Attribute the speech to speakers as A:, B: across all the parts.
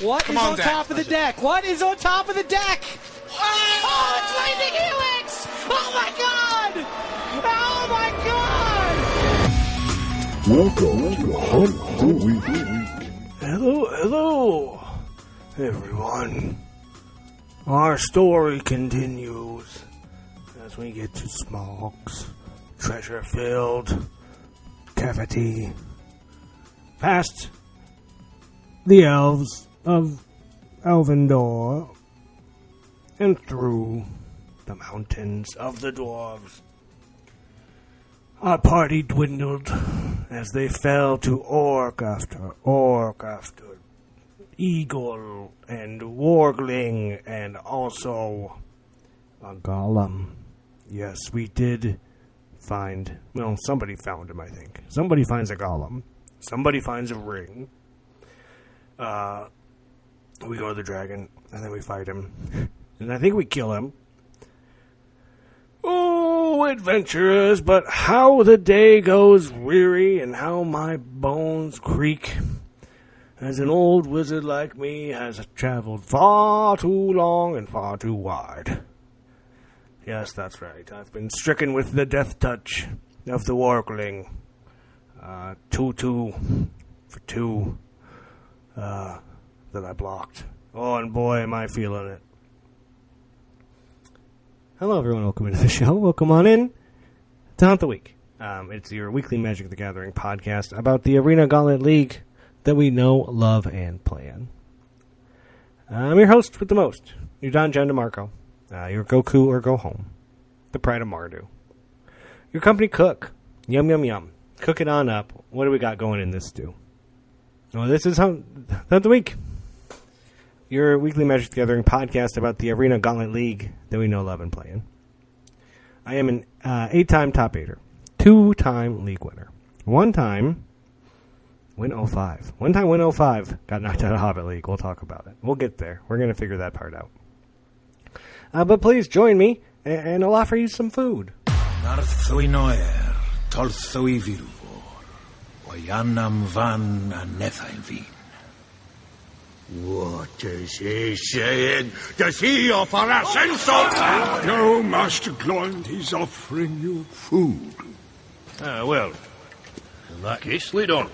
A: What is on top of the deck? What is on top of the deck? Oh, it's Lightning Helix! Oh my god! Oh my god!
B: Welcome to Hunt the Week.
C: Hello, everyone. Our story continues as we get to Smog's treasure-filled cavity, past the elves of Elvendor, and through the mountains of the dwarves. Our party dwindled as they fell to orc after eagle and wargling and also a golem. Yes, we did find, well, somebody found him, I think. Somebody finds a golem. Somebody finds a ring. We go to the dragon, and then we fight him. And I think we kill him. Oh, adventurers, but how the day goes weary and how my bones creak, as an old wizard like me has traveled far too long and far too wide. Yes, that's right. I've been stricken with the death touch of the wargling. 2-2 for 2 that I blocked. Oh, and boy, am I feeling it. Hello, everyone. Welcome into the show. Welcome on in to Hunt the Week. It's your weekly Magic the Gathering podcast about the Arena Gauntlet League that we know, love, and play in. I'm your host with the most, your Don John DeMarco, your Goku or Go Home, the Pride of Mardu, your company cook, yum, yum, yum. Cook it on up. What do we got going in this stew? Well, this is Hunt the Week, your weekly Magic the Gathering podcast about the Arena Gauntlet League that we know, love, and play in. I am an 8-time top 8er, 2-time league winner. One time win 05. One time win 05. Got knocked out of Hobbit League. We'll talk about it. We'll get there. We're going to figure that part out. But please join me, and I'll offer you some food.
D: Narthui noer, tolthui viruvor, oyanam van anethain vin.
E: What is he saying? Does he offer us insult?
B: No, Master Cloyne, he's offering you food.
F: Well, in that case, lead on.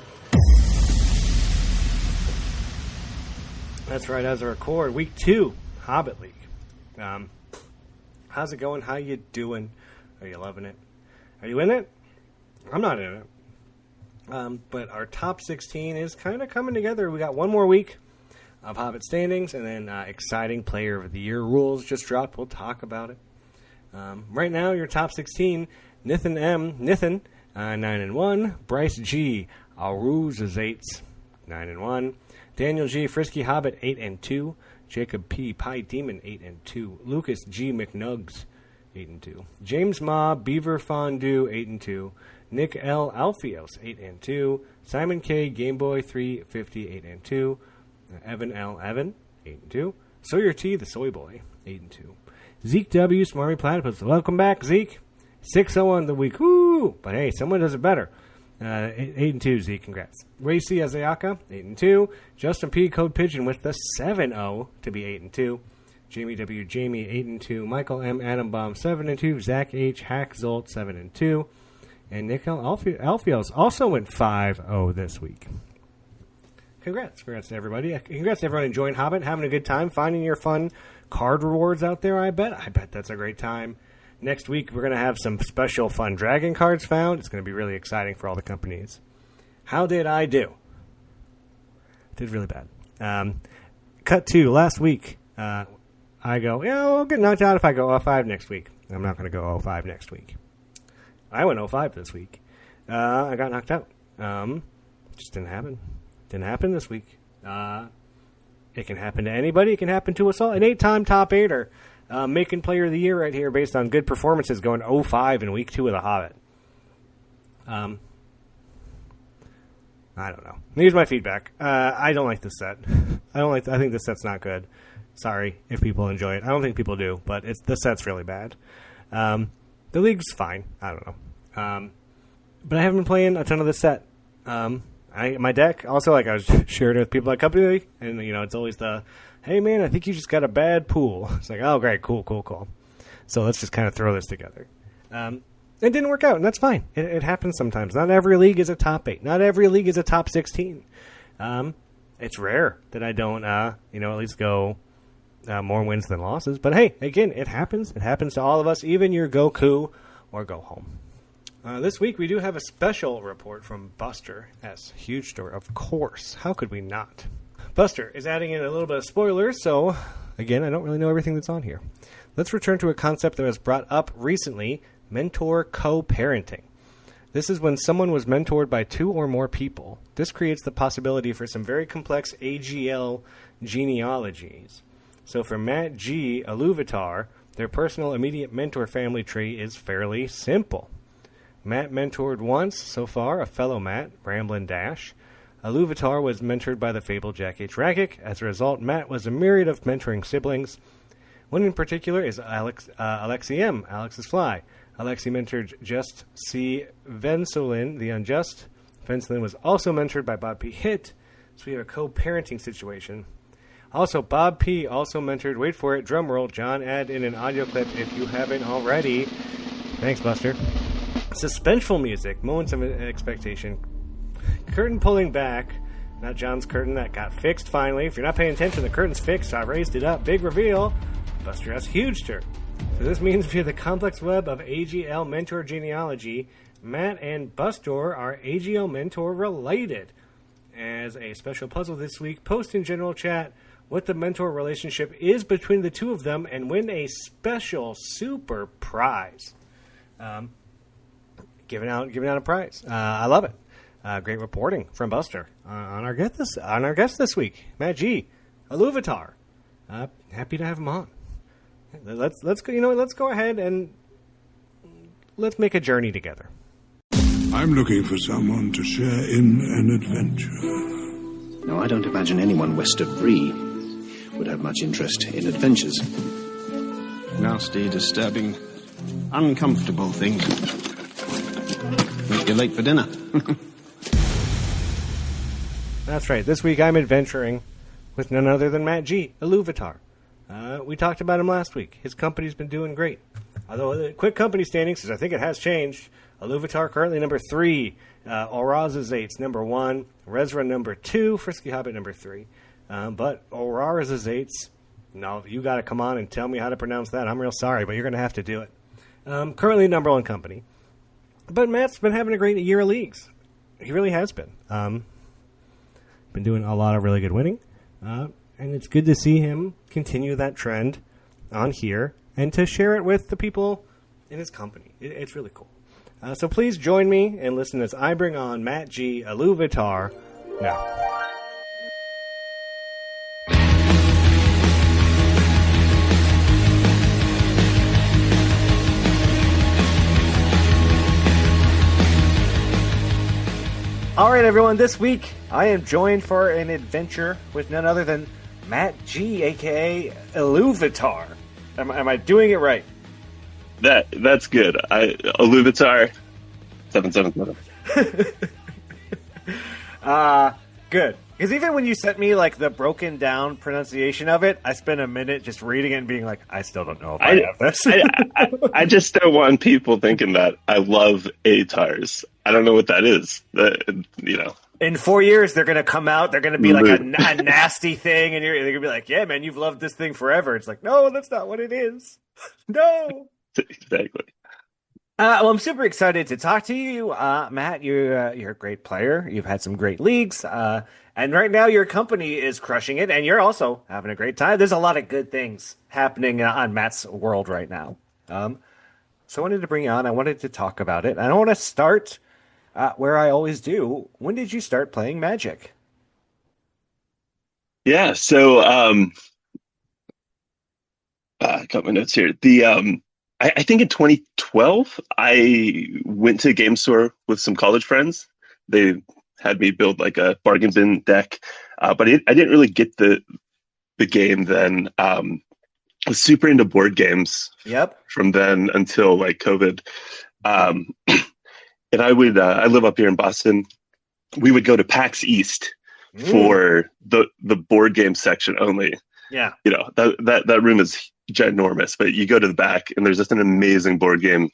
C: That's right, as I record, week 2, Hobbit League. How's it going? How you doing? Are you loving it? Are you in it? I'm not in it. But our top 16 is kind of coming together. We got one more week of Hobbit standings, and then exciting Player of the Year rules just dropped. We'll talk about it. Right now, your top 16, Nithin M. 9-1. Bryce G. Aruz is 8s, 9-1. Daniel G. Frisky Hobbit, 8-2. Jacob P. Pie Demon, 8-2. Lucas G. McNugs, 8-2. James Ma. Beaver Fondue, 8-2. Nick L. Alfios, 8-2. Simon K. Gameboy 350, 8-2. Evan L. Evan, 8-2. Sawyer T. The Soy Boy, 8-2. Zeke W. Smarmy Platypus. Welcome back, Zeke. 6-0 the week. Woo! But hey, someone does it better. 8-2, Zeke. Congrats. Ray C. Azayaka, 8-2. Justin P. Code Pigeon with the 7-0 to be 8-2. Jamie W. Jamie, 8-2. Michael M. Adam Bomb, 7-2. Zach H. Hack Zolt, 7-2. And Nick L. Alfios also went 5-0 this week. Congrats to everybody. Congrats to everyone enjoying Hobbit, having a good time, finding your fun card rewards out there, I bet that's a great time. Next week, we're going to have some special fun dragon cards found. It's going to be really exciting for all the companies. How did I do? Did really bad. Cut to last week. I go, I'll get knocked out if I go 05 next week. I'm not going to go 05 next week. I went 05 this week. I got knocked out. Just didn't happen. Didn't happen this week. It can happen to anybody. It can happen to us all. An 8-time top 8er. Making Player of the Year right here based on good performances, going 0-5 in week 2 of the Hobbit. I don't know. Here's my feedback. I don't like this set. I think this set's not good. Sorry if people enjoy it. I don't think people do, but the set's really bad. The league's fine. I don't know. But I haven't been playing a ton of this set. my deck also, like, I was sharing it with people at company, and it's always the, hey man, I think you just got a bad pool. It's like, oh great, cool. So let's just kind of throw this together. It didn't work out, and that's fine. It happens sometimes. Not every league is a top 8. Not every league is a top 16. It's rare that I don't, at least go more wins than losses. But hey, again, it happens. It happens to all of us, even your Goku or go home. This week, we do have a special report from Buster S. Huge story, of course. How could we not? Buster is adding in a little bit of spoilers, so again, I don't really know everything that's on here. Let's return to a concept that was brought up recently, mentor co-parenting. This is when someone was mentored by 2 or more people. This creates the possibility for some very complex AGL genealogies. So for Matt G. Iluvatar, their personal immediate mentor family tree is fairly simple. Matt mentored once, so far, a fellow Matt, Ramblin' Dash. Iluvatar was mentored by the fabled Jack H. Ragic. As a result, Matt was a myriad of mentoring siblings. One in particular is Alexi M., Alex's Fly. Alexi mentored Just C. Vensolin, the Unjust. Vensolin was also mentored by Bob P. Hitt, so we have a co-parenting situation. Also, Bob P. also mentored, wait for it, drumroll, John, add in an audio clip if you haven't already. Thanks, Buster. Suspenseful music, moments of expectation. Curtain pulling back. Not John's curtain, that got fixed finally. If you're not paying attention, the curtain's fixed. I raised it up. Big reveal. Buster has huge turn. So this means via the complex web of AGL mentor genealogy, Matt and Buster are AGL mentor related. As a special puzzle this week, post in general chat what the mentor relationship is between the two of them and win a special super prize. Giving out a prize. I love it. Great reporting from Buster on our guest this week, Matt G. Iluvatar. Happy to have him on. Let's go. Let's go ahead and let's make a journey together.
B: I'm looking for someone to share in an adventure.
G: No, I don't imagine anyone west of Bree would have much interest in adventures. Nasty, disturbing, uncomfortable things. Make you late for dinner.
C: That's right. This week I'm adventuring with none other than Matt G. Iluvatar. We talked about him last week. His company's been doing great. Although, quick company standings, because I think it has changed. Iluvatar currently number 3. Aurazazate's number 1. Rezra number 2. Frisky Hobbit number 3. But Aurazazate's, no, you got to come on and tell me how to pronounce that. I'm real sorry, but you're going to have to do it. Currently number 1 company. But Matt's been having a great year of leagues. He really has been. Been doing a lot of really good winning. And it's good to see him continue that trend on here and to share it with the people in his company. It's really cool. So please join me and listen as I bring on Matt G. Iluvatar now. All right, everyone. This week, I am joined for an adventure with none other than Matt G, a.k.a. Iluvatar. Am I doing it right?
H: That's good. Iluvatar 777.
C: Good. Because even when you sent me like the broken down pronunciation of it, I spent a minute just reading it and being like, I still don't know if I have this.
H: I just don't want people thinking that I love ATARs. I don't know what that is.
C: In 4 years, they're going to come out. They're going to be like a nasty thing. And they're going to be like, yeah, man, you've loved this thing forever. It's like, no, that's not what it is. No.
H: Exactly.
C: Well, I'm super excited to talk to you. Matt, you're a great player. You've had some great leagues. And right now your company is crushing it. And you're also having a great time. There's a lot of good things happening on Matt's world right now. So I wanted to bring you on. I wanted to talk about it. And I want to start where I always do. When did you start playing Magic?
H: Yeah, so I got my notes here. I think in 2012, I went to a game store with some college friends. They had me build like a bargain bin deck, but I didn't really get the game then. I was super into board games.
C: Yep.
H: From then until like COVID. And I live up here in Boston, we would go to PAX East for the board game section only.
C: Yeah.
H: You know, that room is ginormous, but you go to the back and there's just an amazing board game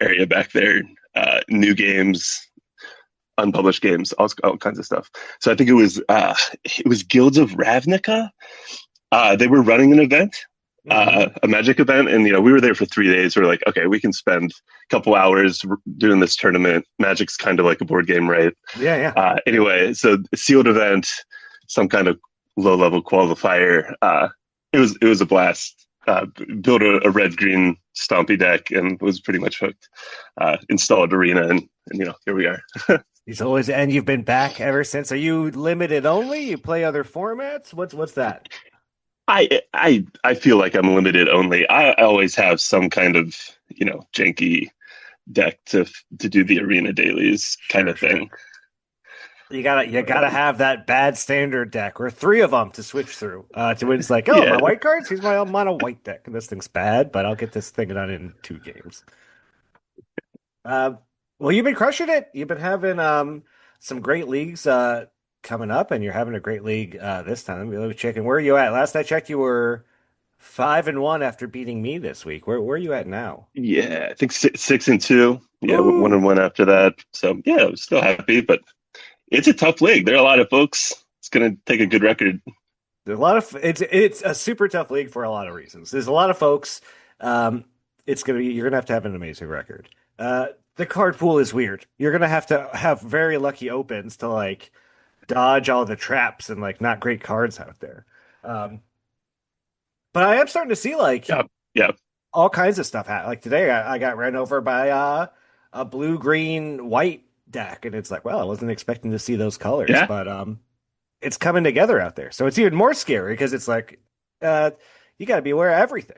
H: area back there. New games, unpublished games, all kinds of stuff. So I think it was Guilds of Ravnica. They were running an event, a Magic event, and we were there for 3 days. We were like, okay, we can spend a couple hours doing this tournament. Magic's kind of like a board game, right?
C: Yeah.
H: Anyway, so sealed event, some kind of low-level qualifier. It was a blast. Built a red-green Stompy deck and was pretty much hooked. Installed Arena, and here we are.
C: And you've been back ever since. Are you limited only? You play other formats? What's that?
H: I feel like I'm limited only. I always have some kind of janky deck to do the arena dailies kind of thing.
C: You gotta have that bad standard deck or 3 of them to switch through. To win, it's like, my white cards. Here's my mono white deck, and this thing's bad, but I'll get this thing done in 2 games. Well, you've been crushing it. You've been having some great leagues coming up, and you're having a great league this time. Let me check. Where are you at? Last I checked, you were 5-1 after beating me this week. Where are you at now?
H: Yeah, I think 6-2. Yeah, 1-1 after that. So yeah, I'm still happy, but it's a tough league. There are a lot of folks. It's going to take a good record.
C: There's a lot of it's a super tough league for a lot of reasons. There's a lot of folks. You're gonna have an amazing record. The card pool is weird. You're gonna have to have very lucky opens to like dodge all the traps and like not great cards out there. But I am starting to see like all kinds of stuff happen. Like today, I got ran over by a blue, green, white deck, and it's like, well, I wasn't expecting to see those colors, but it's coming together out there. So it's even more scary because it's like you got to be aware of everything,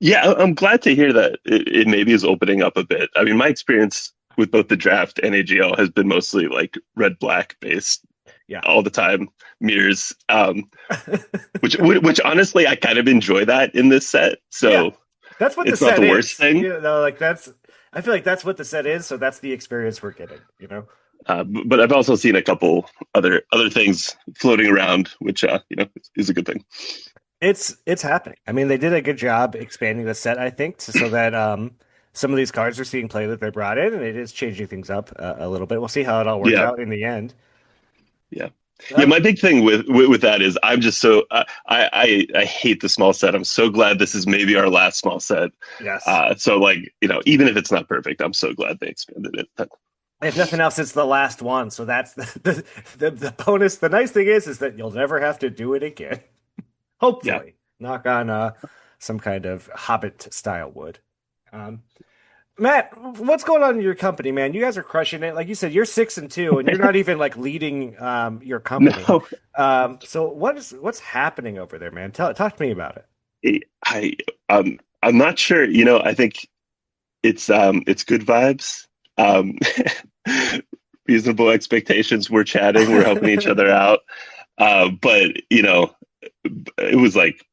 H: Yeah, I'm glad to hear that it maybe is opening up a bit. I mean, my experience with both the draft and AGL has been mostly like red-black based all the time, mirrors, which honestly, I kind of enjoy that in this set. So
C: that's what
H: it's
C: the
H: not
C: set
H: the
C: is.
H: worst thing.
C: I feel like that's what the set is. So that's the experience we're getting,
H: But I've also seen a couple other things floating around, which is a good thing.
C: It's happening. I mean, they did a good job expanding the set, I think, so that some of these cards are seeing play that they brought in, and it is changing things up a little bit. We'll see how it all works out in the end.
H: Yeah. My big thing with that is I'm just so I hate the small set. I'm so glad this is maybe our last small set.
C: Yes.
H: So like even if it's not perfect, I'm so glad they expanded it.
C: If nothing else, it's the last one. So that's the bonus. The nice thing is that you'll never have to do it again. Hopefully, knock on some kind of Hobbit style wood. Matt, what's going on in your company, man? You guys are crushing it. Like you said, you're 6-2, and you're not even like leading your company.
H: No.
C: So what's happening over there, man? Talk to me about it.
H: I'm not sure. I think it's good vibes. Reasonable expectations. We're chatting. We're helping each other out. But it was like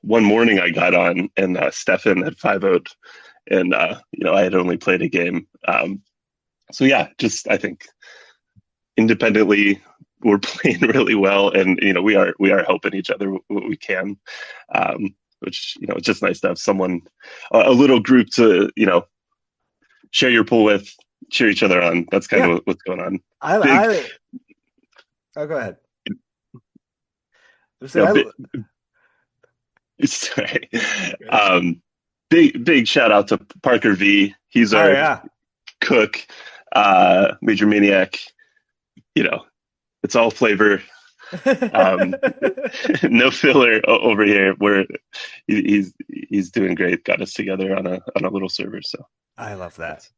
H: one morning I got on and Stefan had 5-0'd and I had only played a game. So yeah, just I think independently we're playing really well, and we are helping each other what we can. Which it's just nice to have someone, a little group to share your pool with, cheer each other on. That's kind of what's going on.
C: Go ahead.
H: Sorry. Big shout out to Parker V. He's our cook, Major Maniac. It's all flavor. No filler over here. Where he's doing great. Got us together on a little server. So
C: I love that.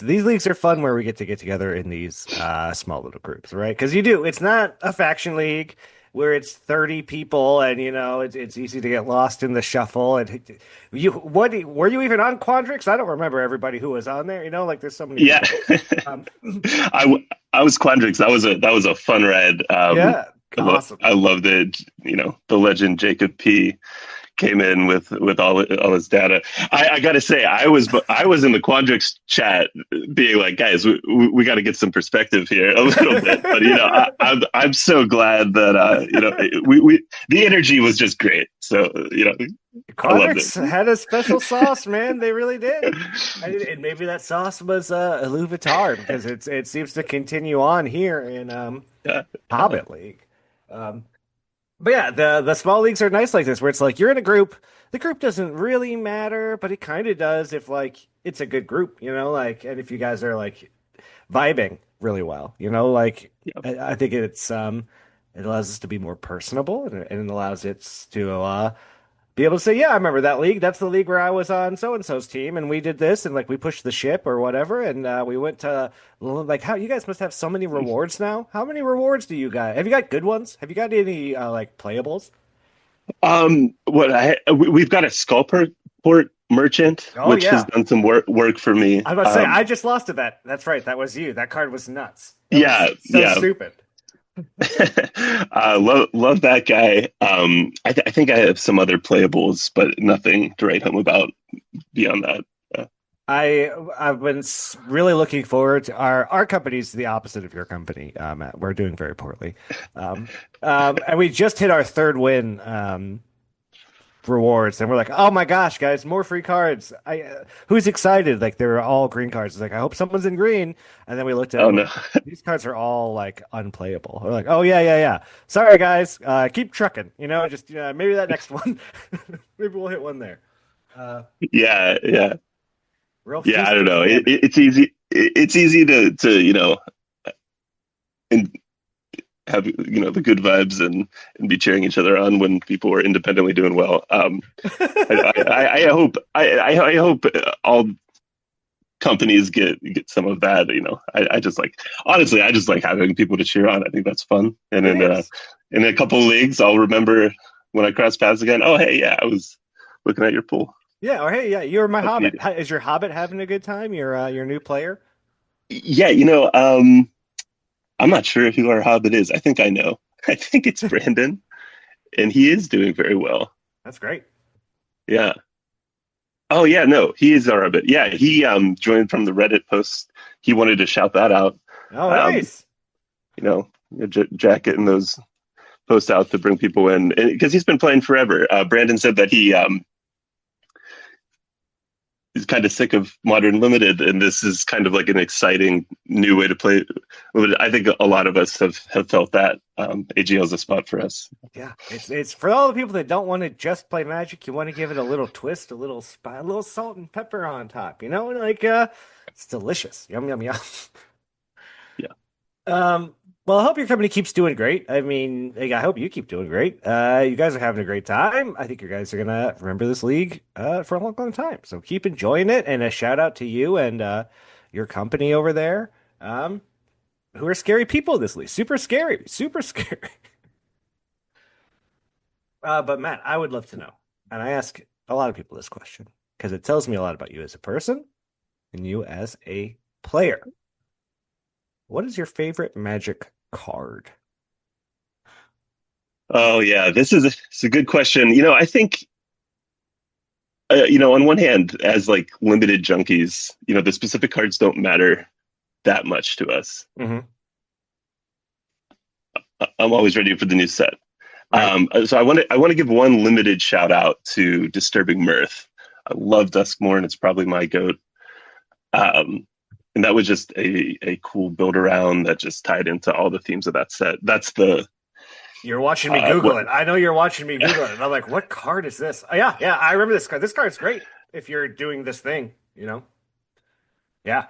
C: These leagues are fun where we get together in these small little groups, right? Because it's not a faction league where it's 30 people and it's easy to get lost in the shuffle. And were you even on Quandrix? I don't remember everybody who was on there. There's so many.
H: Yeah, I was Quandrix. That was a fun ride.
C: Awesome.
H: I loved it. The legend Jacob P came in with all his data. I got to say, I was in the Quandrix chat being like, guys, we got to get some perspective here a little bit. But I'm so glad that we the energy was just great. So
C: Quandrix had a special sauce, man. They really did. And maybe that sauce was Iluvatar, because it seems to continue on here in Hobbit League. But yeah, the small leagues are nice like this, where it's like you're in a group. The group doesn't really matter, but it kind of does if like it's a good group, and if you guys are like vibing really well, I think it allows us to be more personable, and it allows it to be able to say, yeah, I remember that league. That's the league where I was on so-and-so's team, and we did this, and like we pushed the ship or whatever, and we went to how you guys must have so many rewards now. How many rewards do you got? Have you got good ones? Have you got any like playables?
H: We've got a Skullport merchant, which has done some work for me.
C: I was about to say, I just lost to that. That's right, that was you. That card was nuts. Stupid.
H: Love that guy. I think I have some other playables, but nothing to write home about beyond that.
C: I've been really looking forward to our company's the opposite of your company. Matt. We're doing very poorly, and we just hit our third win rewards, and we're like, oh my gosh, guys, more free cards. Who's excited? Like they were all green cards. It's like, I hope someone's in green. And then we looked at
H: no.
C: These cards are all like unplayable. We're like, oh yeah. Sorry guys, keep trucking. Just maybe that next one. Maybe we'll hit one there.
H: Yeah.
C: I
H: don't know. It's easy. It's easy to and have the good vibes and be cheering each other on when people are independently doing well. I hope all companies get some of that. I just like, honestly, I just like having people to cheer on. I think that's fun. And in a couple of leagues, I'll remember when I cross paths again. Oh, hey, yeah, I was looking at your pool.
C: Yeah, or hey, yeah, you're my Hobbit. Is your Hobbit having a good time? Your new player?
H: Yeah, I'm not sure who our Hobbit is. I think I know. I think it's Brandon, and he is doing very well.
C: That's great.
H: Yeah. Oh yeah, no, he is our Hobbit. Yeah, he joined from the Reddit post. He wanted to shout that out.
C: Oh, nice.
H: Jack getting those posts out to bring people in, because he's been playing forever. Brandon said that he's kind of sick of Modern Limited, and this is kind of like an exciting new way to play Limited. I think a lot of us have felt that. AGL is a spot for us.
C: Yeah, it's for all the people that don't want to just play Magic. You want to give it a little twist, a little salt and pepper on top. It's delicious. Yum yum yum.
H: Yeah.
C: Well, I hope your company keeps doing great. I mean, I hope you keep doing great. You guys are having a great time. I think you guys are going to remember this league for a long, long time. So keep enjoying it. And a shout out to you and your company over there, who are scary people this league. Super scary. Super scary. But Matt, I would love to know. And I ask a lot of people this question because it tells me a lot about you as a person and you as a player. What is your favorite Magic card?
H: Oh yeah, it's a good question. I think, on one hand, as like limited junkies, the specific cards don't matter that much to us.
C: Mm-hmm.
H: I'm always ready for the new set.
C: Right.
H: So I want to give one limited shout out to Disturbing Mirth. I love Duskmourn. It's probably my goat. And that was just a cool build around that just tied into all the themes of that set.
C: You're watching me Google it. I know you're watching me Google it. And I'm like, what card is this? Oh, yeah, I remember this card. This card's great if you're doing this thing, Yeah.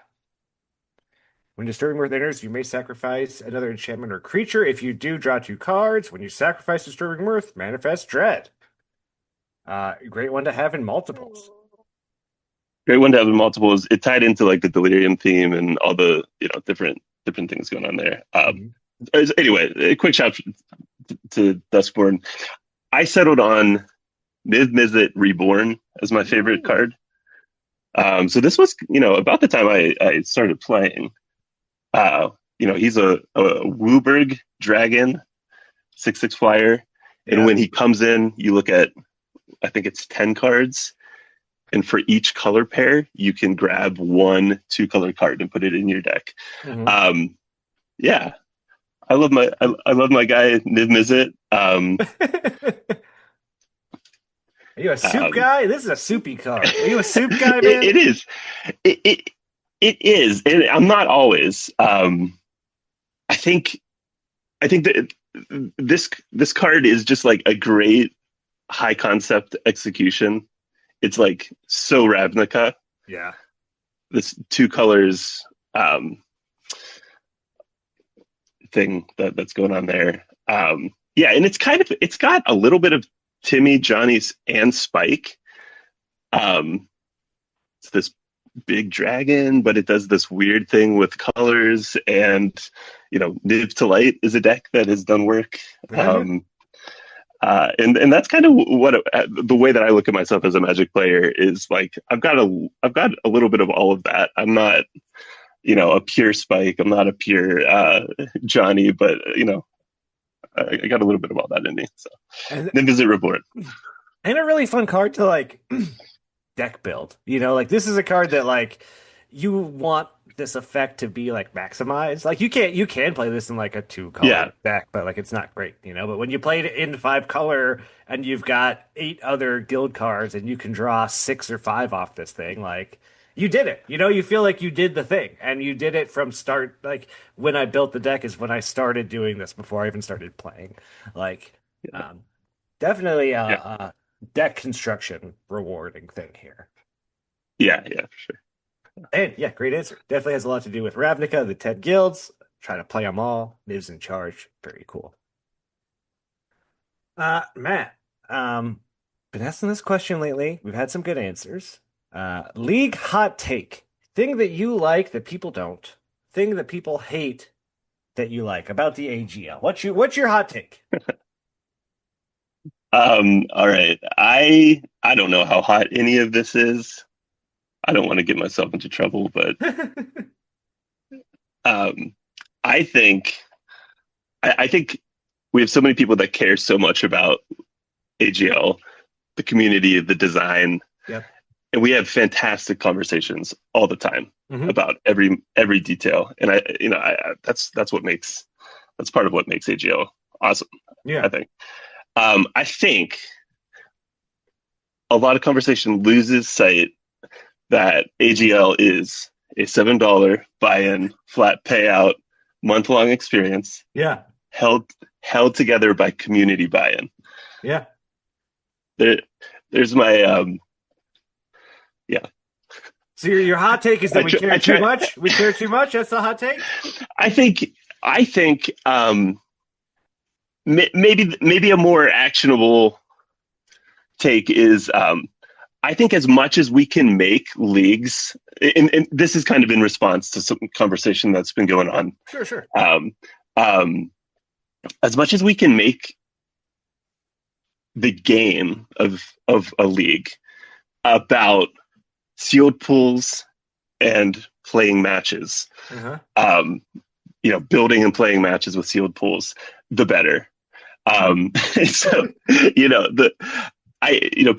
C: When Disturbing Mirth enters, you may sacrifice another enchantment or creature. If you do, draw 2 cards. When you sacrifice Disturbing Mirth, manifest Dread. Great one to have in multiples.
H: Great one to have in multiples. It tied into like the Delirium theme and all the different things going on there. Anyway, a quick shout to Duskborn. I settled on Mizzet Reborn as my favorite card. So this was about the time I started playing. He's a Wooburg dragon, 6/6 flyer, and when he comes in, you look at I think it's 10 cards. And for each color pair, you can grab one 2-color card and put it in your deck.
C: Mm-hmm.
H: Yeah, I love my guy Niv Mizzet.
C: Are you a soup guy? This is a soupy card. Are you a soup guy, man?
H: It is. It is, and I'm not always. I think that this card is just like a great high concept execution. It's like so Ravnica.
C: Yeah.
H: This 2 colors thing that's going on there. Yeah, and it's got a little bit of Timmy, Johnny's, and Spike. It's this big dragon, but it does this weird thing with colors, and Niv to Light is a deck that has done work. And that's kind of what the way that I look at myself as a Magic player is like I've got a little bit of all of that. I'm not a pure Spike. I'm not a pure Johnny, but I got a little bit of all that in me. So Niv Mizzet Reborn.
C: And a really fun card to like deck build. Like this is a card that like you want this effect to be like maximized. Like you can play this in like a 2-color deck, but like it's not great, But when you play it in 5-color and you've got 8 other guild cards and you can draw 6 or 5 off this thing, like you did it. You feel like you did the thing, and you did it from start. Like when I built the deck is when I started doing this before I even started playing. Like definitely a deck construction rewarding thing here.
H: Yeah, for sure.
C: And yeah, great answer. Definitely has a lot to do with Ravnica, the 10 guilds. Try to play them all. Niv's in charge. Very cool. Matt, been asking this question lately. We've had some good answers. League hot take. Thing that you like that people don't. Thing that people hate that you like about the AGL. What's your hot take?
H: All right. I don't know how hot any of this is. I don't want to get myself into trouble, but I think we have so many people that care so much about AGL, the community, the design.
C: Yep.
H: And we have fantastic conversations all the time about every detail. And that's part of what makes AGL awesome.
C: Yeah.
H: I think a lot of conversation loses sight that AGL is a $7 buy-in, flat payout, month-long experience.
C: Yeah.
H: Held together by community buy-in.
C: Yeah.
H: There's my yeah.
C: So your hot take is that we care too much? We care too much? That's the hot take?
H: I think maybe a more actionable take is I think as much as we can make leagues, and this is kind of in response to some conversation that's been going on.
C: Sure.
H: As much as we can make the game of a league about sealed pools and playing matches, building and playing matches with sealed pools, the better. So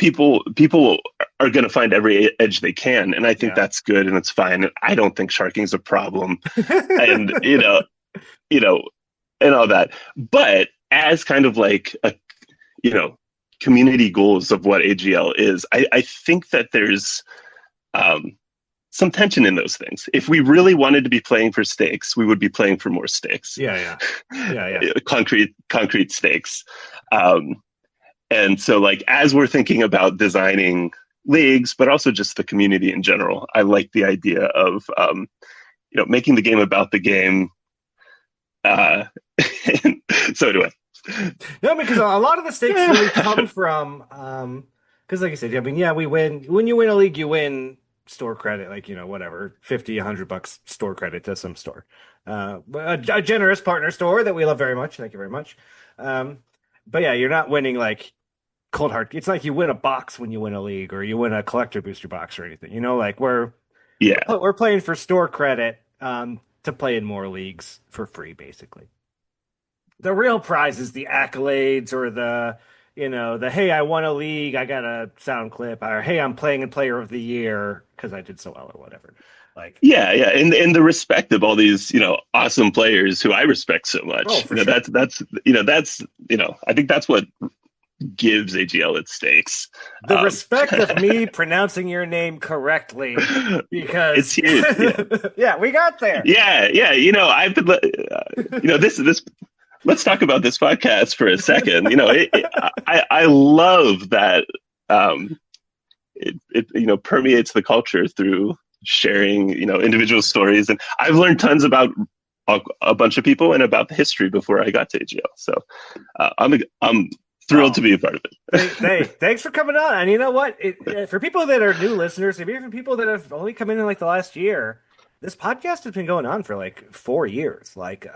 H: people are going to find every edge they can, and I think that's good and it's fine. I don't think sharking's a problem, and and all that. But as kind of like a community goals of what AGL is, I think that there's some tension in those things. If we really wanted to be playing for stakes, we would be playing for more stakes.
C: Yeah.
H: Concrete stakes. And so, like, as we're thinking about designing leagues, but also just the community in general, I like the idea of, making the game about the game. So do I.
C: No, because a lot of the stakes really come from, because like I said, we win. When you win a league, you win store credit, like, whatever, $50, $100 store credit to some store. A generous partner store that we love very much. Thank you very much. But yeah, you're not winning like cold hard. It's like you win a box when you win a league, or you win a collector booster box or anything. Like we're playing for store credit to play in more leagues for free, basically. The real prize is the accolades or the the hey, I won a league, I got a sound clip, or hey, I'm playing in Player of the Year because I did so well or whatever. Like,
H: Yeah, yeah, and the respect of all these, awesome players who I respect so
C: oh,
H: much.
C: for sure.
H: I think that's what gives AGL its stakes.
C: The respect of me pronouncing your name correctly, because
H: it's huge. Yeah.
C: yeah, we got there.
H: Yeah, yeah. I've been, this. Let's talk about this podcast for a second. I love that it permeates the culture through sharing, individual stories, and I've learned tons about a bunch of people and about the history before I got to AGL. So I'm thrilled to be a part of it.
C: Hey, thanks for coming on. And you know what? For people that are new listeners, maybe even people that have only come in like the last year, this podcast has been going on for like 4 years. Like,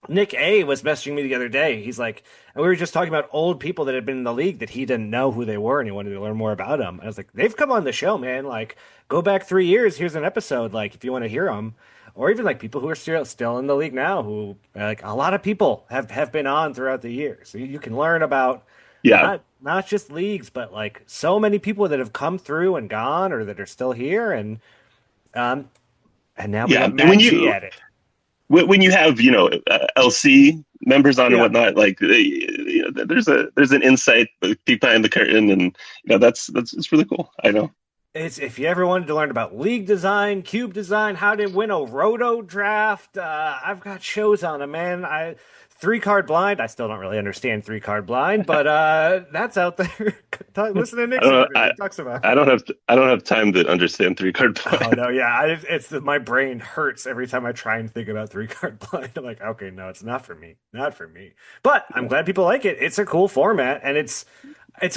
C: Nick A was messaging me the other day. He's like, and we were just talking about old people that had been in the league that he didn't know who they were and he wanted to learn more about them. I was like, they've come on the show, man. Like, go back 3 years. Here's an episode. Like, if you want to hear them, or even like people who are still in the league now, who like a lot of people have been on throughout the years. So you can learn about not just leagues, but like so many people that have come through and gone, or that are still here, and now we have Matt G at it.
H: When you have LC members on and whatnot, like there's an insight peek behind the curtain, and that's it's really cool. I know.
C: It's, if you ever wanted to learn about league design, cube design, how to win a roto draft, I've got shows on them, man. 3-card blind. I still don't really understand 3-card blind, but that's out there. Listen to Nick. Talks about.
H: I don't have time to understand 3-card blind.
C: Oh no, yeah, my brain hurts every time I try and think about 3-card blind. I'm like, okay, no, it's not for me, not for me. But I'm glad people like it. It's a cool format, and it's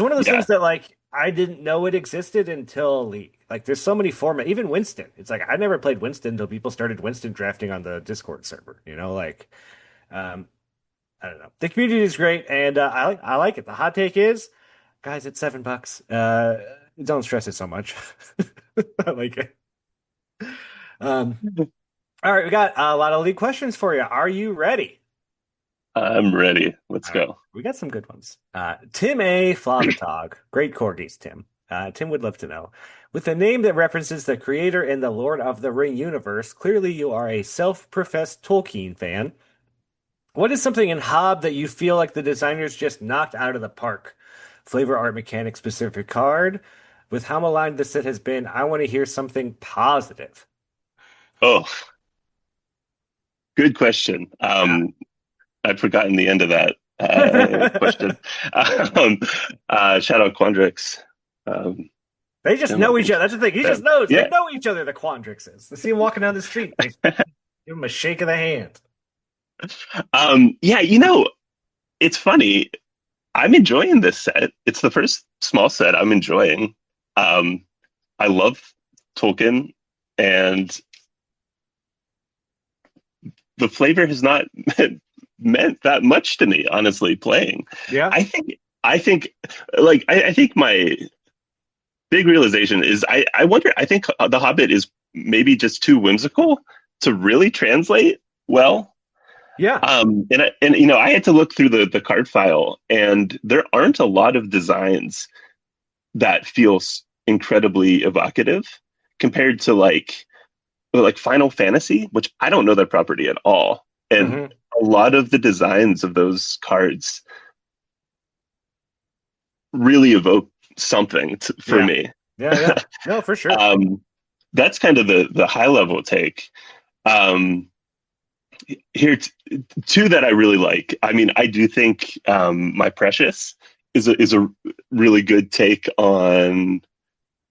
C: one of those things that like I didn't know it existed until League. Like, there's so many formats. Even Winston. It's like I never played Winston until people started Winston drafting on the Discord server. I don't know. The community is great, and I like it. The hot take is, guys, it's $7. Don't stress it so much. I like it. All right, we got a lot of league questions for you. Are you ready?
H: I'm ready. Let's go.
C: We got some good ones. Tim A. Flavatog. Great corgis, Tim. Tim would love to know. With a name that references the creator in the Lord of the Ring universe, clearly you are a self-professed Tolkien fan. What is something in Hob that you feel like the designers just knocked out of the park? Flavor, art, mechanic, specific card? With how maligned the set has been, I want to hear something positive.
H: Oh, good question. I'd forgotten the end of that question. Shout out Quandrix.
C: They just know each other. That's the thing. He just knows. Yeah. They know each other, the Quandrixes. They see him walking down the street. They give him a shake of the hand.
H: It's funny. I'm enjoying this set. It's the first small set I'm enjoying. I love Tolkien, and the flavor has not meant that much to me, honestly, playing.
C: Yeah.
H: I think my big realization is I wonder, I think The Hobbit is maybe just too whimsical to really translate well.
C: Yeah.
H: I had to look through the card file, and there aren't a lot of designs that feel incredibly evocative compared to like Final Fantasy, which I don't know that property at all. And a lot of the designs of those cards really evoke something for me.
C: Yeah. No, for sure.
H: That's kind of the high level take. Here, two that I really like. I mean, I do think My Precious is a really good take on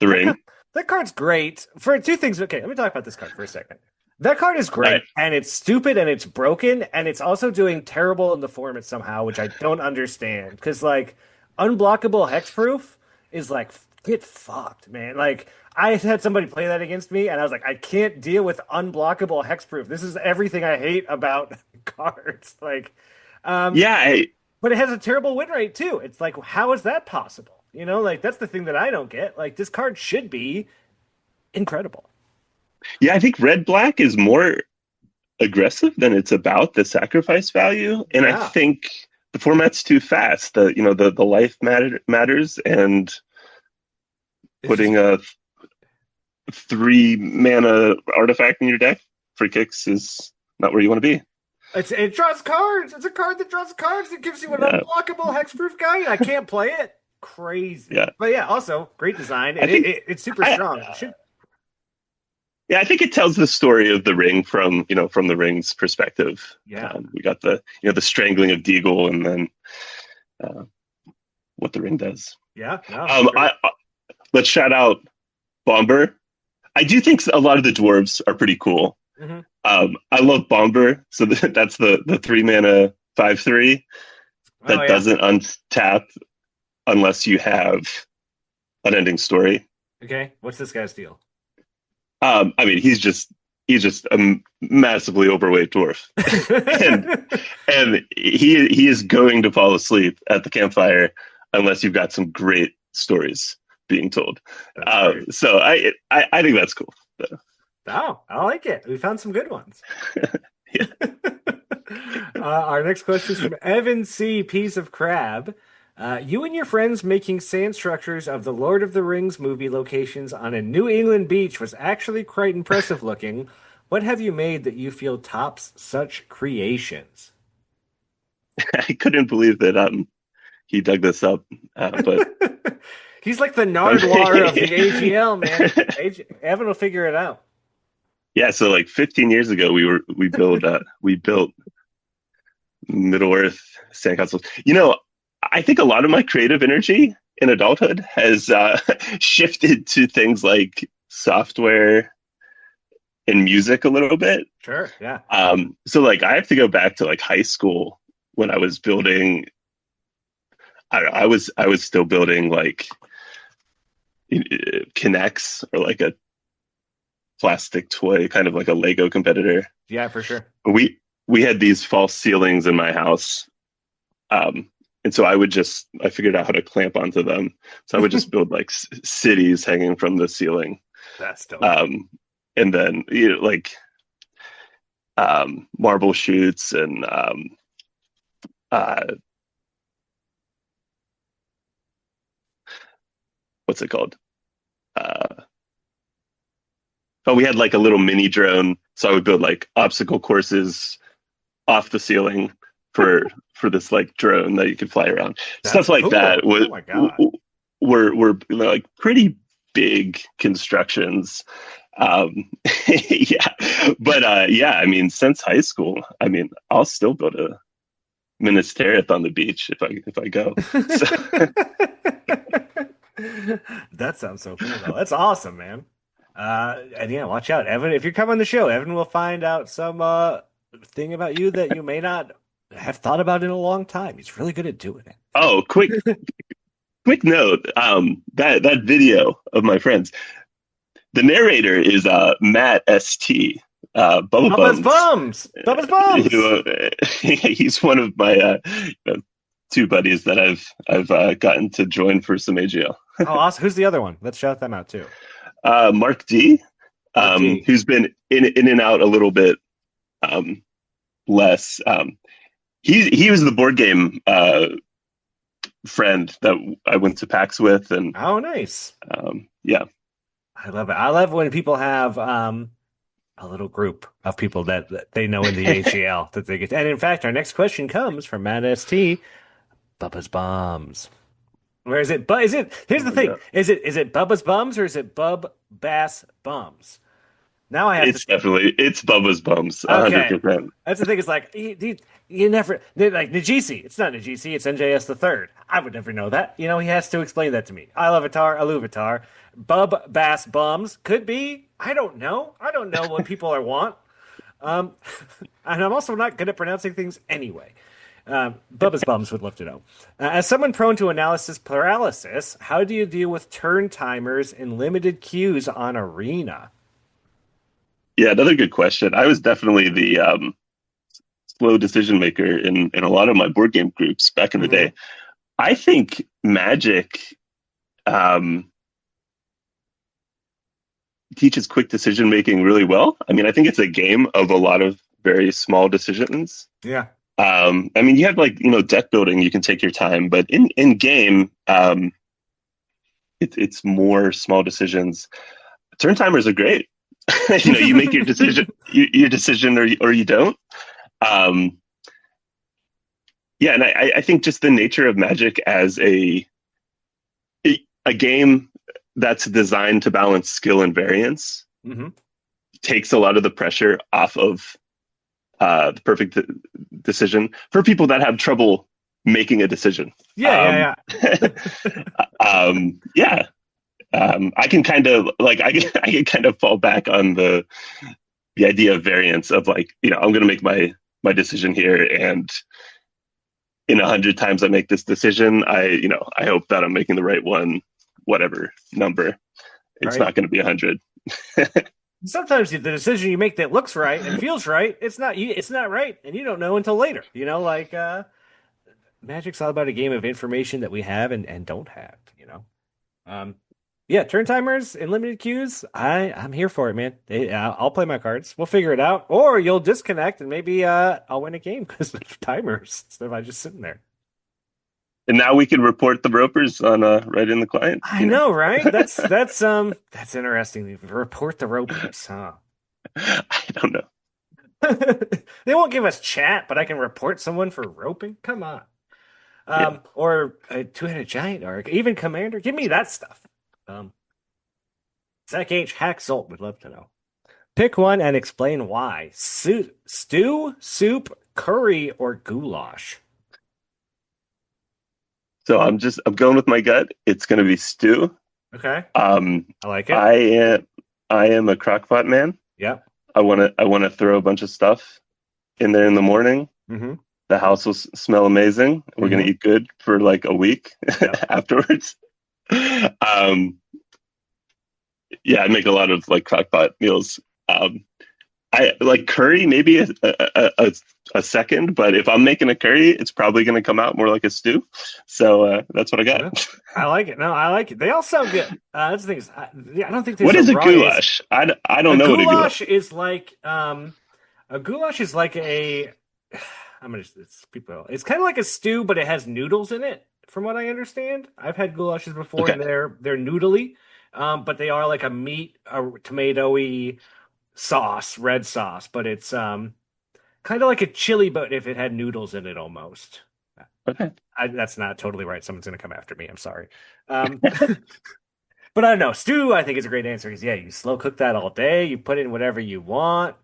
H: the ring.
C: That card's great for two things. Okay, let me talk about this card for a second. That card is great, and it's stupid, and it's broken, and it's also doing terrible in the format somehow, which I don't understand. Because, like, unblockable hexproof is like, get fucked, man. Like, I had somebody play that against me, and I was like, I can't deal with unblockable hexproof. This is everything I hate about cards. Like, but it has a terrible win rate too. It's like, how is that possible? Like, that's the thing that I don't get. Like, this card should be incredible.
H: Yeah, I think red-black is more aggressive than it's about the sacrifice value, and I think the format's too fast. The life matters, and putting a 3 mana artifact in your deck for kicks is not where you want to be.
C: It draws cards. It's a card that draws cards. It gives you an unblockable hexproof guide. I can't play it. Crazy.
H: Yeah.
C: But yeah, also great design. It's super strong.
H: Yeah, I think it tells the story of the ring from the ring's perspective.
C: Yeah.
H: We got the strangling of Deagle, and then what the ring does.
C: Yeah. No, sure.
H: Let's shout out Bomber. I do think a lot of the dwarves are pretty cool.
C: Mm-hmm.
H: I love Bomber, so that's the 3 mana 5/3 that doesn't untap unless you have Unending Story.
C: Okay, what's this guy's deal?
H: I mean, he's just a massively overweight dwarf, and he is going to fall asleep at the campfire unless you've got some great stories being told. So I think that's cool.
C: Oh, I like it. We found some good ones. Our next question is from Evan C. Piece of Crab. You and your friends making sand structures of the Lord of the Rings movie locations on a New England beach was actually quite impressive looking. What have you made that you feel tops such creations?
H: I couldn't believe that he dug this up, but
C: he's like the Nardwuar of the AGL, man. Evan will figure it out.
H: Yeah, so like 15 years ago, we built Middle Earth sandcastles. I think a lot of my creative energy in adulthood has shifted to things like software and music a little bit.
C: Sure, yeah.
H: So like I have to go back to like high school when I was building. I was still building like Kinects, or like a plastic toy, kind of like a Lego competitor.
C: Yeah, for sure.
H: We had these false ceilings in my house. And so I figured out how to clamp onto them. So I would just build like cities hanging from the ceiling.
C: That's dope.
H: And then marble chutes and what's it called? We had like a little mini drone. So I would build like obstacle courses off the ceiling for this like drone that you could fly around. Stuff like that.
C: Oh my God.
H: Were like pretty big constructions. Yeah. But I mean, since high school, I mean, I'll still build a Ministerieth on the beach if I go.
C: That sounds so cool though. That's awesome, man. And yeah, watch out, Evan. If you come on the show, Evan will find out some thing about you that you may not have thought about in a long time. He's really good at doing it.
H: Oh, quick note. That video of my friends, the narrator is Matt St. Bubba's
C: Bums.
H: He's one of my 2 buddies that I've gotten to join for some AGL.
C: Oh, awesome. Who's the other one? Let's shout them out too.
H: Mark D, who's been in and out a little bit less. He was the board game friend that I went to PAX with, and
C: oh, nice.
H: Yeah,
C: I love it. I love when people have a little group of people that they know in the AGL that they get. And in fact, our next question comes from Matt St. Bubba's Bombs. Where is it? But here's the thing:
H: yeah.
C: Is it Bubba's Bums or is it Bub Bass Bums? Now I have
H: it's Bubba's Bums. 100%.
C: That's the thing. It's like you never like Najisi. It's not Najisi. It's NJS the Third. I would never know that. He has to explain that to me. I love Atar. Aluvatar. Bub Bass Bums could be. I don't know. I don't know what people want. And I'm also not good at pronouncing things anyway. Bubba's Bums would love to know. As someone prone to analysis paralysis, how do you deal with turn timers and limited queues on Arena?
H: Yeah, another good question. I was definitely the slow decision maker in a lot of my board game groups back in the day. I think Magic teaches quick decision making really well. I mean, I think it's a game of a lot of very small decisions.
C: Yeah.
H: I mean, you have like, deck building, you can take your time, but in game, it's more small decisions. Turn timers are great. You make your decision, your decision, or you don't. Yeah, and I think just the nature of Magic as a game that's designed to balance skill and variance takes a lot of the pressure off of the perfect decision for people that have trouble making a decision.
C: Yeah.
H: I can kind of I can kind of fall back on the idea of variance of like, I'm going to make my decision here, and in 100 times I make this decision, I hope that I'm making the right one, whatever number. It's not going to be 100.
C: Sometimes the decision you make that looks right and feels right, it's not right, and you don't know until later. Magic's all about a game of information that we have and don't have. Turn timers and limited queues. I'm here for it, man. I'll play my cards. We'll figure it out, or you'll disconnect and maybe I'll win a game because of timers instead of I just sitting there.
H: And now we can report the ropers on right in the client.
C: I know, right? That's interesting. Report the ropers, huh?
H: I don't know.
C: They won't give us chat, but I can report someone for roping. Come on. Or a two-headed giant, or even commander. Give me that stuff. Zach H. Hacksolt would love to know. Pick one and explain why. Stew, soup, curry, or goulash?
H: So I'm going with my gut. It's going to be stew.
C: Okay. I like it.
H: I am a crockpot man.
C: Yep.
H: I want to throw a bunch of stuff in there in the morning.
C: Mm-hmm.
H: The house will smell amazing. We're going to eat good for like a week afterwards. I'd make a lot of like crockpot meals. I like curry, maybe a second, but if I'm making a curry, it's probably going to come out more like a stew. So that's what I got.
C: Yeah. I like it. No, I like it. They all sound good. That's the thing. I don't think there's
H: what is a goulash? I don't know what a goulash
C: is like. A goulash is like a. It's kind of like a stew, but it has noodles in it. From what I understand, I've had goulashes before, and they're noodly, but they are like a tomatoey sauce, red sauce, but it's kind of like a chili, but if it had noodles in it almost.
H: Okay.
C: That's not totally right. Someone's going to come after me. I'm sorry. But I don't know. Stew, I think, is a great answer because, you slow cook that all day. You put in whatever you want.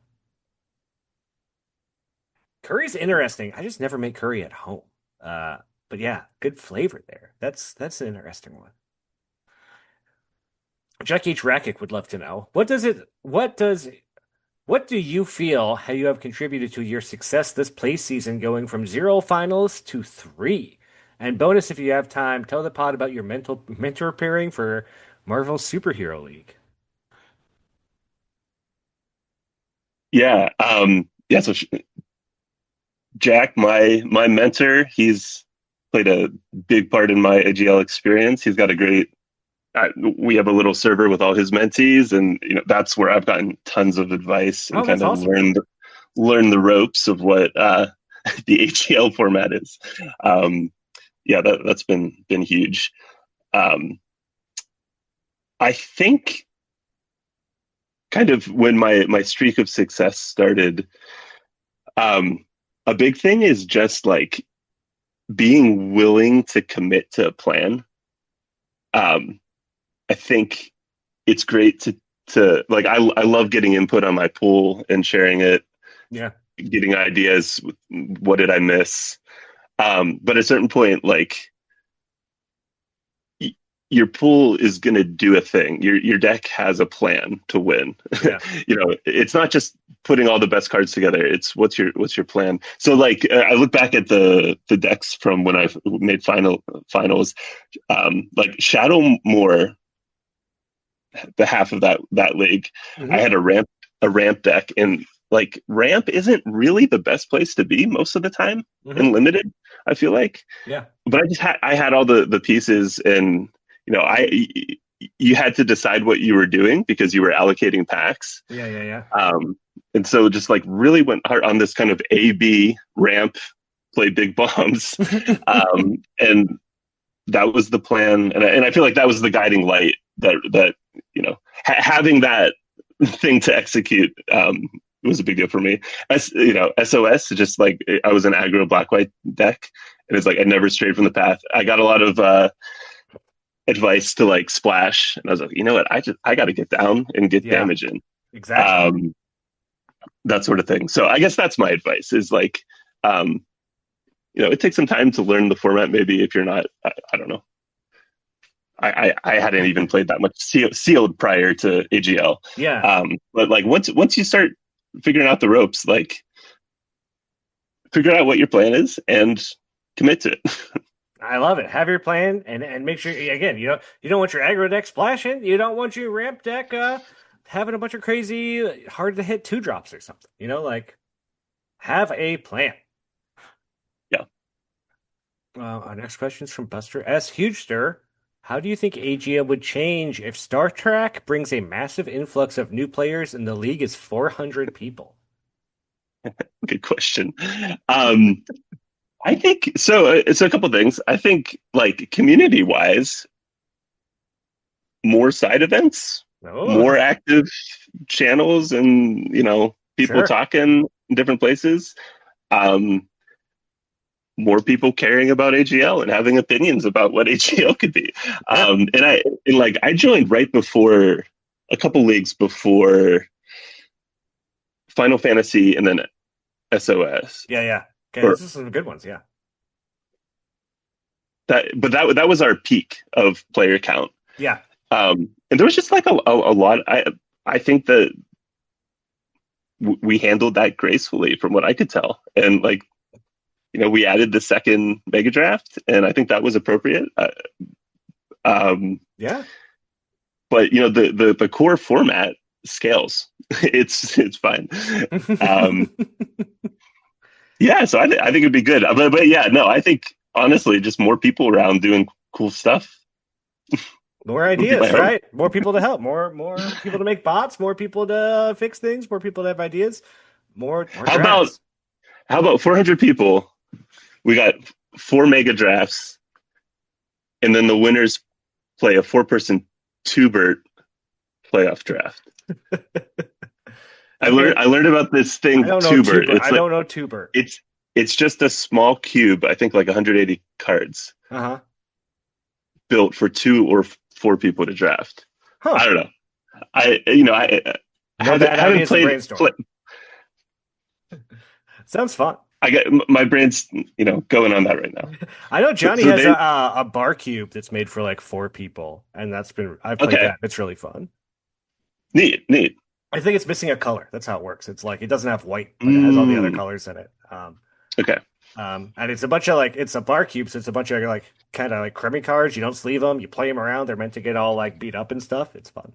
C: Curry's interesting. I just never make curry at home. But yeah, good flavor there. That's an interesting one. Jack H. Rakic would love to know what do you feel how you have contributed to your success this play season, going from 0 finals to 3? And bonus, if you have time, tell the pod about your mentor pairing for Marvel Superhero League.
H: Yeah. So Jack, my mentor, he's played a big part in my AGL experience. He's got a great. We have a little server with all his mentees, and that's where I've gotten tons of advice and kind of awesome. learn the ropes of what the AGL format is. That's been huge. I think kind of when my streak of success started, a big thing is just like being willing to commit to a plan. I think it's great to like, I love getting input on my pool and sharing it.
C: Yeah.
H: Getting ideas. What did I miss? But at a certain point, like your pool is going to do a thing. Your deck has a plan to win. Yeah. It's not just putting all the best cards together. It's what's your plan. So like, I look back at the decks from when I've made finals, like Shadowmoor, the half of that league, I had a ramp deck, and like ramp isn't really the best place to be most of the time in limited, I feel like. Yeah. But I had all the pieces, and you had to decide what you were doing because you were allocating packs.
C: Yeah.
H: And so just like really went hard on this kind of A/B ramp play big bombs. And that was the plan. And I feel like that was the guiding light that having that thing to execute was a big deal for me. SOS, just like I was an aggro black-white deck, and it's like I never strayed from the path. I got a lot of advice to like splash, and I was like, you know what, I got to get down and get damage in.
C: Exactly.
H: That sort of thing. So I guess that's my advice is like, it takes some time to learn the format. Maybe if you're not, I don't know. I hadn't even played that much sealed prior to AGL.
C: Yeah.
H: But like once you start figuring out the ropes, like figure out what your plan is and commit to it.
C: I love it. Have your plan and make sure, again, you don't want your aggro deck splashing. You don't want your ramp deck having a bunch of crazy hard to hit 2-drops or something. Like have a plan.
H: Yeah.
C: Our next question is from Buster S. Hugester. How do you think AGL would change if Star Trek brings a massive influx of new players and the league is 400 people?
H: Good question. I think so. It's a couple things. I think, like community wise, more side events, more active channels, and people talking in different places. More people caring about AGL and having opinions about what AGL could be. I joined right before a couple leagues before Final Fantasy and then SOS.
C: Yeah. Okay, those are some good ones. Yeah.
H: That was our peak of player count.
C: Yeah.
H: And there was just like a lot. I think that we handled that gracefully from what I could tell. And like, we added the second mega draft, and I think that was appropriate.
C: Yeah.
H: But the core format scales. It's fine. Yeah, so I think it'd be good. But yeah, no, I think honestly, just more people around doing cool stuff.
C: More ideas, right? More people to help. More people to make bots. More people to fix things. More people to have ideas. More
H: How about 400 people? We got 4 mega drafts, and then the winners play a 4-person 2-bert playoff draft. I learned about this thing, 2-bert.
C: I don't know 2-bert.
H: It's just a small cube, I think like 180 cards. Built for 2 or 4 people to draft.
C: Huh.
H: I don't know. I haven't played.
C: Sounds fun.
H: I get my brain's going on that right now.
C: I know Johnny has a bar cube that's made for like 4 people, and I've played that. It's really fun.
H: Neat.
C: I think it's missing a color. That's how it works. It's like it doesn't have white, but it has all the other colors in it.
H: Okay.
C: And it's a bunch of it's a bar cube, so it's a bunch of like kind of like crummy cards. You don't sleeve them. You play them around. They're meant to get all like beat up and stuff. It's fun.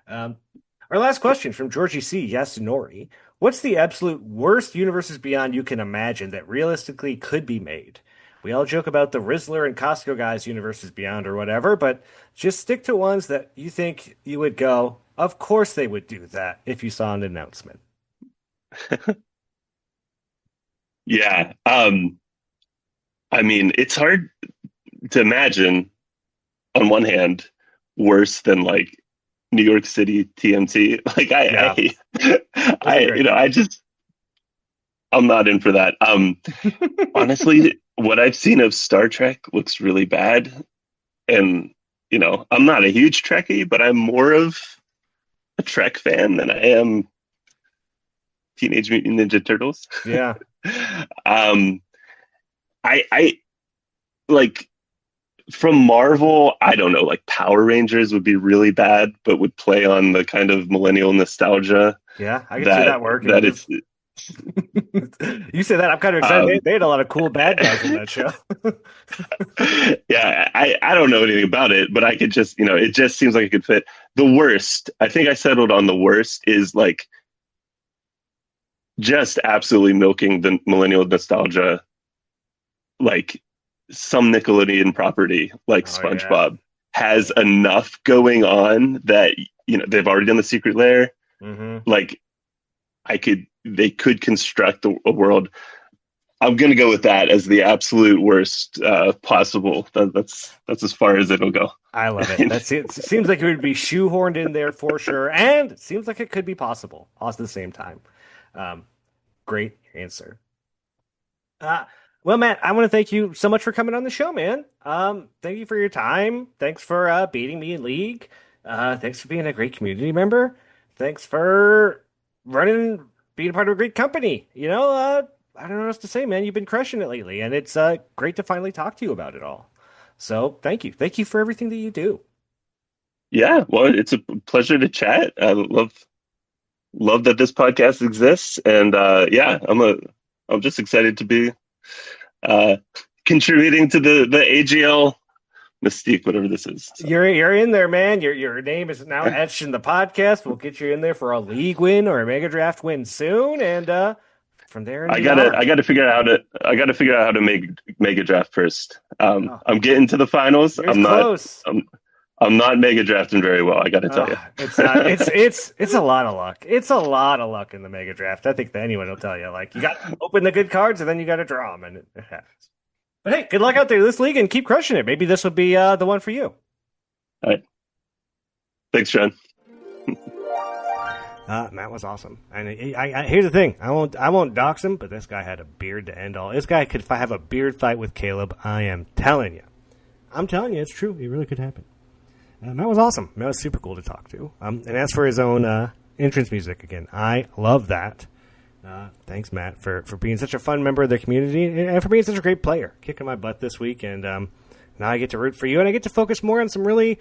C: Our last question from Georgie C. Yasunori. What's the absolute worst Universes Beyond you can imagine that realistically could be made? We all joke about the Rizzler and Costco guys Universes Beyond or whatever, but just stick to ones that you think you would go, of course they would do that if you saw an announcement.
H: Yeah. I mean, it's hard to imagine on one hand worse than like New York City TMT. Like I'm not in for that. Honestly, what I've seen of Star Trek looks really bad. And, I'm not a huge Trekkie, but I'm more of a Trek fan than I am Teenage Mutant Ninja Turtles.
C: Yeah.
H: I like from Marvel, I don't know, like Power Rangers would be really bad, but would play on the kind of millennial nostalgia.
C: Yeah, I can see that working.
H: That it's
C: you say that, I'm kind of excited. They had a lot of cool bad guys in that show.
H: Yeah, I don't know anything about it, but I could just, it just seems like it could fit. The worst, I think I settled on the worst is like just absolutely milking the millennial nostalgia, like some Nickelodeon property like SpongeBob has enough going on that they've already done the Secret Lair. Like they could construct a world I'm gonna go with that as the absolute worst possible. That's as far as it'll go.
C: I love it. It seems like it would be shoehorned in there for sure, and it seems like it could be possible all at the same time. Great answer. Well, Matt, I want to thank you so much for coming on the show, man. Thank you for your time. Thanks for beating me in League. Thanks for being a great community member. Thanks for being a part of a great company. I don't know what else to say, man. You've been crushing it lately, and it's great to finally talk to you about it all. So thank you. Thank you for everything that you do. Yeah,
H: well, it's a pleasure to chat. I love that this podcast exists, and I'm just excited to be contributing to the AGL mystique, whatever this is. So.
C: You're in there, man. Your name is now etched in the podcast. We'll get you in there for a league win or a mega draft win soon, and from there. I gotta figure out how to make mega draft first. I'm getting to the finals. I'm not mega drafting very well. I got to tell you, it's a lot of luck. It's a lot of luck in the mega draft. I think that anyone will tell you. Like, you got to open the good cards and then you got to draw them, and it happens. But hey, good luck out there this league and keep crushing it. Maybe this will be the one for you.
H: All right. Thanks, Sean.
C: Matt was awesome. And here's the thing: I won't dox him, but this guy had a beard to end all. This guy could have a beard fight with Caleb. I am telling you, it's true. It really could happen. Matt was awesome. Matt was super cool to talk to. And as for his own entrance music, again, I love that. Thanks, Matt, for being such a fun member of the community and for being such a great player, kicking my butt this week. And now I get to root for you, and I get to focus more on some really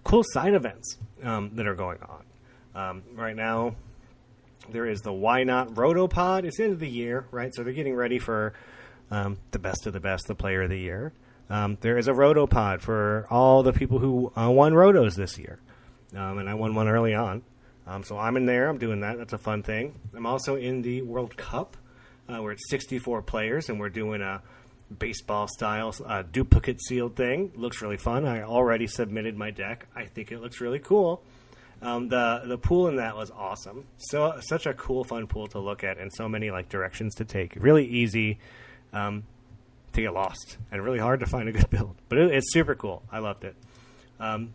C: cool side events that are going on. Right now, there is the Why Not Rotopod. It's the end of the year, right? So they're getting ready for the best of the best, the player of the year. There is a Rotopod for all the people who won Rotos this year. And I won one early on. So I'm in there. I'm doing that. That's a fun thing. I'm also in the World Cup, where it's 64 players, and we're doing a baseball-style duplicate sealed thing. Looks really fun. I already submitted my deck. I think it looks really cool. The pool in that was awesome. So such a cool, fun pool to look at, and so many directions to take. Really easy to get lost, and really hard to find a good build. But it's super cool. I loved it. And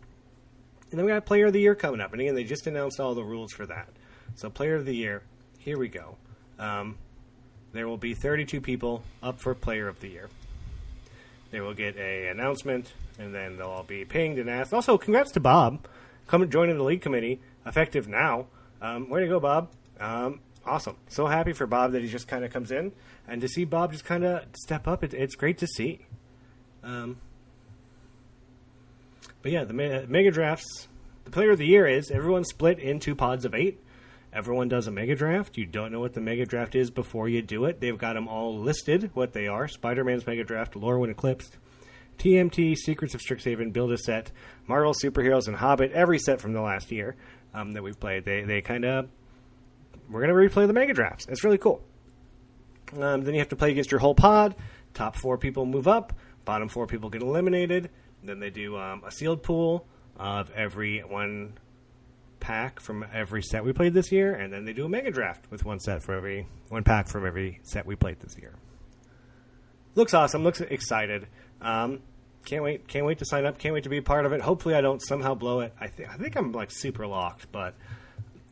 C: then we got Player of the Year coming up. And again, they just announced all the rules for that. So Player of the Year, here we go. There will be 32 people up for Player of the Year. They will get an announcement, and then they'll all be pinged and asked. Also, congrats to Bob. Come and join in the league committee, effective now. Way to go, Bob. Awesome. So happy for Bob that he just kind of comes in. And to see Bob just kind of step up, it's great to see. But yeah, the mega drafts, the Player of the Year is everyone's split into pods of 8. Everyone does a mega draft. You don't know what the mega draft is before you do it. They've got them all listed, what they are. Spider-Man's mega draft, Lore When Eclipsed, TMT, Secrets of Strixhaven, Build a Set, Marvel Superheroes, and Hobbit. Every set from the last year that we've played. They kind of... We're going to replay the mega drafts. It's really cool. Then you have to play against your whole pod. Top 4 people move up. Bottom 4 people get eliminated. Then they do a sealed pool of every one pack from every set we played this year. And then they do a mega draft with one pack from every set we played this year. Looks awesome. Looks excited. Can't wait to sign up. Can't wait to be a part of it. Hopefully I don't somehow blow it. I think I'm super locked, but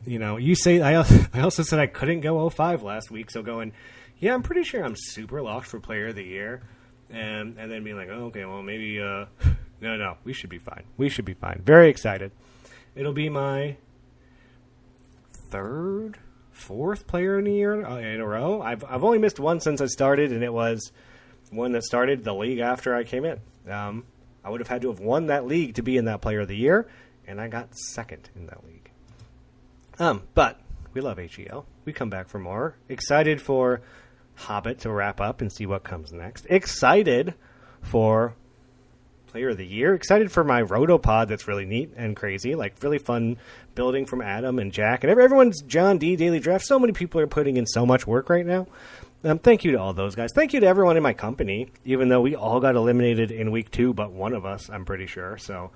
C: you say I also said I couldn't go 05 last week, so going, yeah, I'm pretty sure I'm super locked for Player of the Year, and then being like, oh, okay, well maybe no, we should be fine. We should be fine. Very excited. It'll be my 3rd, 4th Player of the Year in a row. I've only missed one since I started, and it was one that started the league after I came in. I would have had to have won that league to be in that Player of the Year, and I got 2nd in that league. But we love HEL. We come back for more. Excited for Hobbit to wrap up and see what comes next. Excited for Player of the Year. Excited for my Rotopod that's really neat and crazy. Really fun building from Adam and Jack. And everyone's John D. Daily Draft. So many people are putting in so much work right now. Thank you to all those guys. Thank you to everyone in my company, even though we all got eliminated in week 2, but one of us, I'm pretty sure. So...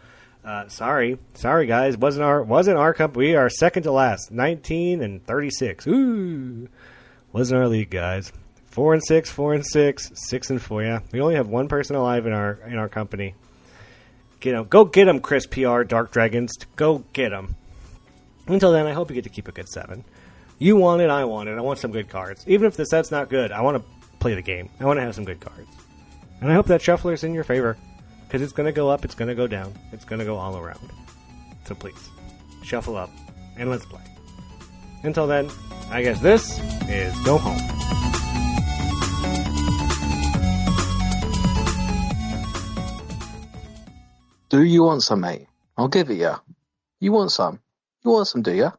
C: sorry guys, wasn't our cup. We are second to last, 19 and 36. Ooh, wasn't our league, guys. 4-6, 4-6, 6-4. Yeah, we only have one person alive in our company. Go get him, Chris PR, Dark Dragons. Go get him. Until then, I hope you get to keep a good 7. You want it, I want it. I want some good cards. Even if the set's not good, I want to play the game. I want to have some good cards. And I hope that Shuffler's in your favor. Because it's going to go up, it's going to go down. It's going to go all around. So please, shuffle up, and let's play. Until then, I guess this is Go Home.
I: Do you want some, mate? I'll give it you. You want some? You want some, do you?